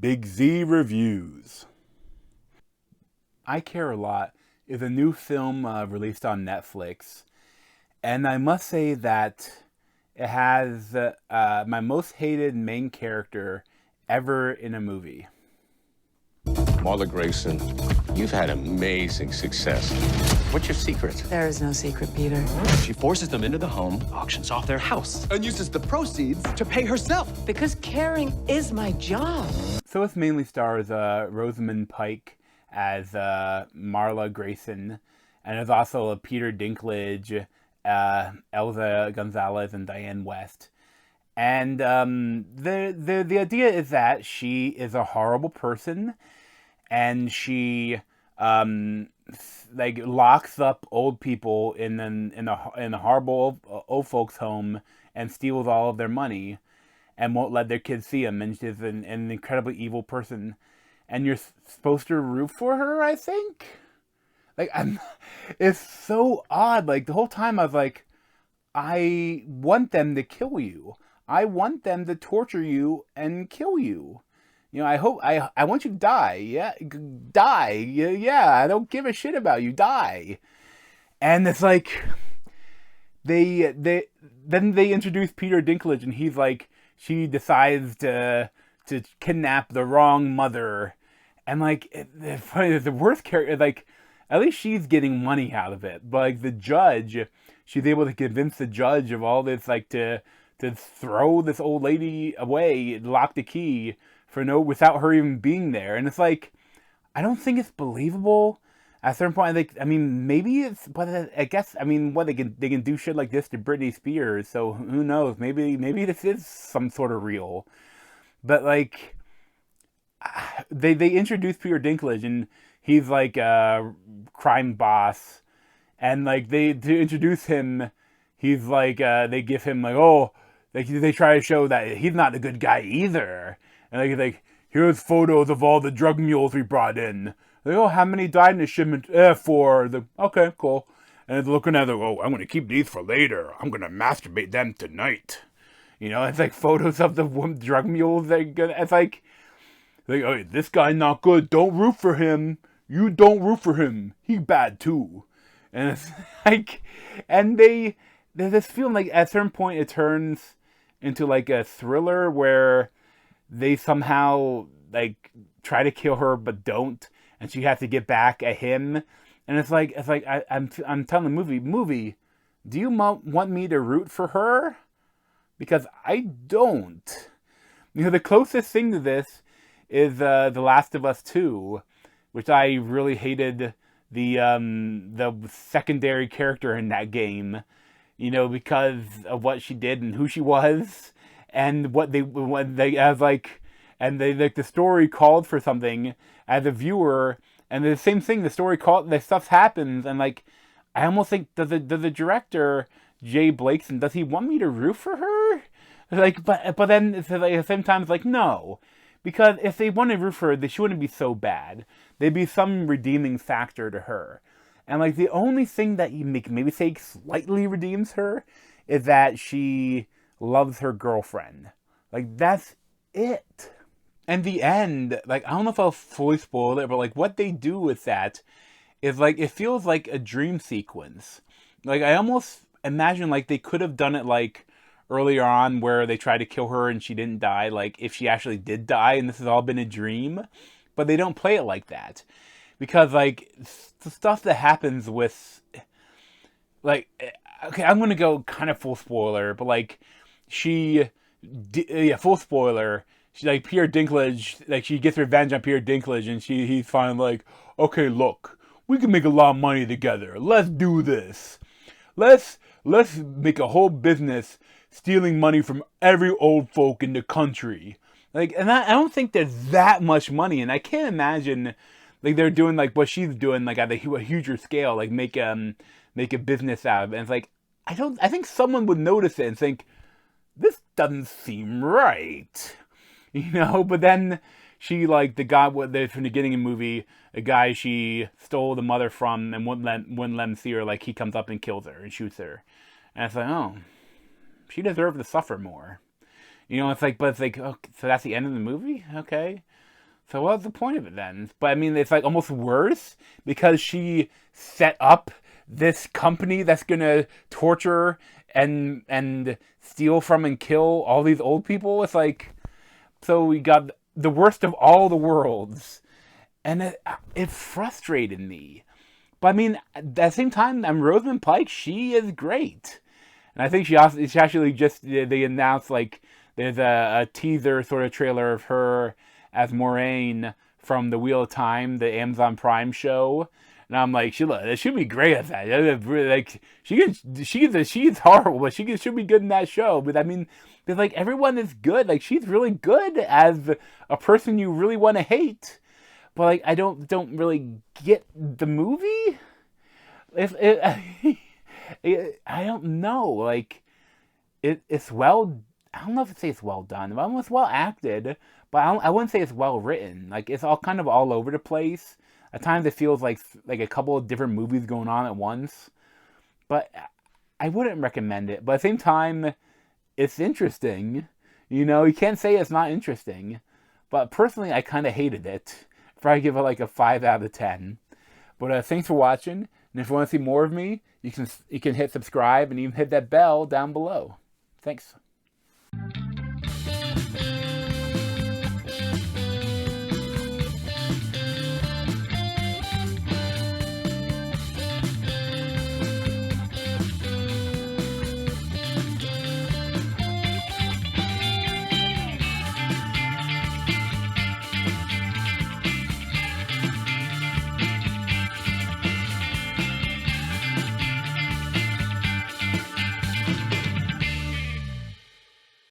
Big Z Reviews. I Care a Lot is a new film released on Netflix, and I must say that it has my most hated main character ever in a movie. Marla Grayson, you've had amazing success. What's your secret? There is no secret, Peter. She forces them into the home, auctions off their house, and uses the proceeds to pay herself. Because caring is my job. So it mainly stars Rosamund Pike as Marla Grayson, and there's also Peter Dinklage, Elza Gonzalez, and Diane West. And the idea is that she is a horrible person, and she locks up old people in a horrible old folks home and steals all of their money, and won't let their kids see them. And she's an incredibly evil person, and you're supposed to root for her, I think. It's so odd. Like, the whole time I was like, I want them to kill you. I want them to torture you and kill you. You know, I want you to die. Yeah, die. Yeah, I don't give a shit about you. Die. And it's like, then they introduce Peter Dinklage, and he's like, she decides to kidnap the wrong mother, and like, the worst character, like, at least she's getting money out of it. But like, the judge, she's able to convince the judge of all this, like, to throw this old lady away, lock the key without her even being there. And it's like, I don't think it's believable. At a certain point, like, I mean, maybe it's, but I guess, I mean, what, they can do shit like this to Britney Spears, so who knows? Maybe this is some sort of real. But like, they introduce Peter Dinklage, and he's like a crime boss, and like, to introduce him, he's like, they give him like, oh, like, they try to show that he's not a good guy either. And like, here's photos of all the drug mules we brought in. Like, oh, how many died in the shipment? 4. Okay, cool. And they're looking at it, oh, I'm going to keep these for later. I'm going to masturbate them tonight. You know, it's like photos of the drug mules. It's like, oh, this guy not good. Don't root for him. You don't root for him. He bad too. And it's like, and there's this feeling like at a certain point it turns into like a thriller where they somehow like try to kill her but don't, and she has to get back at him. And it's like I'm telling the movie, do you want me to root for her? Because I don't. You know, the closest thing to this is The Last of Us 2, which I really hated the secondary character in that game, you know, because of what she did and who she was, and the story called for something as a viewer, and the same thing, the stuff happens, and like, I almost think, does the director Jay Blakeson, does he want me to root for her? Like, but then at the same time, it's like, no, because if they wanted to root for her, she wouldn't be so bad. There'd be some redeeming factor to her, and like, the only thing that you maybe say slightly redeems her is that she loves her girlfriend. Like, that's it. And the end, like, I don't know if I'll fully spoil it, but like, what they do with that is like, it feels like a dream sequence. Like, I almost imagine like they could have done it like earlier on where they tried to kill her and she didn't die, like if she actually did die and this has all been a dream. But they don't play it like that, because like, the stuff that happens with, like, okay, I'm gonna go kind of full spoiler, but like, full spoiler, she, like, Peter Dinklage, like, she gets revenge on Peter Dinklage, and he's finally like, okay, look, we can make a lot of money together. Let's do this. Let's make a whole business stealing money from every old folk in the country. Like, and I don't think there's that much money, and I can't imagine, like, they're doing like what she's doing, like, at a huger scale, like make a business out of it. And it's like, I think someone would notice it and think, this doesn't seem right. You know, but then she, like, the guy, from the beginning of the movie, a guy she stole the mother from and wouldn't let him see her, like, he comes up and kills her and shoots her. And it's like, oh, she deserved to suffer more. You know, it's like, but it's like, oh, so that's the end of the movie? Okay. So what was the point of it then? But I mean, it's like almost worse because she set up this company that's gonna torture and steal from and kill all these old people. It's like, so we got the worst of all the worlds, and it frustrated me. But I mean, at the same time, Rosamund Pike, she is great, and I think she actually just they announced like there's a teaser sort of trailer of her as Moraine from the Wheel of Time, the Amazon Prime show. And I'm like, she should be great at that. Like she's horrible, but should be good in that show. But I mean, there's like everyone is good. Like she's really good as a person you really want to hate. But like I don't really get the movie. If I don't know. Like it's well. I don't know if I'd say it's well done. It's well acted, but I wouldn't say it's well written. Like it's all kind of all over the place. At times it feels like a couple of different movies going on at once. But I wouldn't recommend it. But at the same time, it's interesting. You know, you can't say it's not interesting. But personally, I kind of hated it. Probably give it like a 5 out of 10. But thanks for watching. And if you want to see more of me, you can hit subscribe and even hit that bell down below. Thanks.